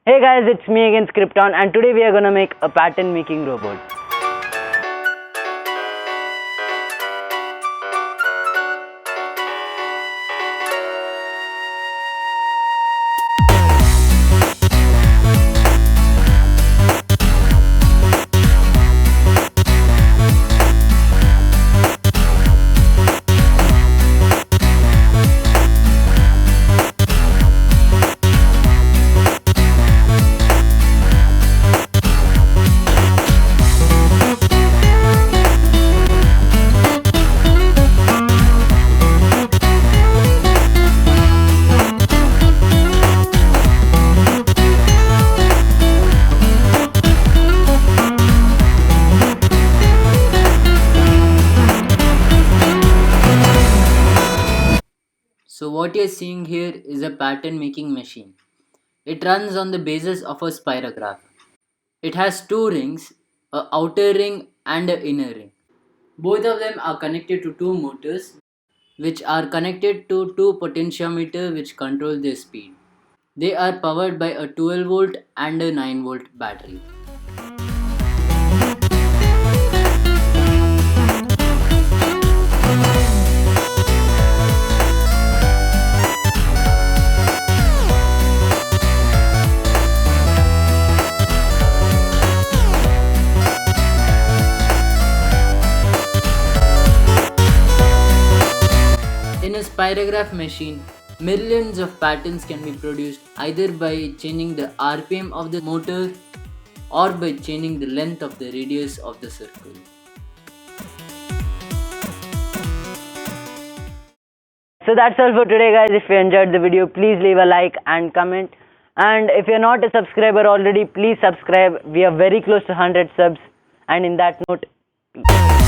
Hey guys, it's me again Scripton, and today we are gonna make a pattern making robot. So what you're seeing here is a pattern making machine. It runs on the basis of a spirograph. It has two rings, a outer ring and an inner ring. Both of them are connected to two motors which are connected to two potentiometer which control their speed. They are powered by a 12 volt and a 9 volt battery. In a spirograph machine, millions of patterns can be produced either by changing the RPM of the motor or by changing the length of the radius of the circle. So that's all for today, guys. If you enjoyed the video, please leave a like and comment. And if you're not a subscriber already, please subscribe. We are very close to 100 subs. And in that note, peace.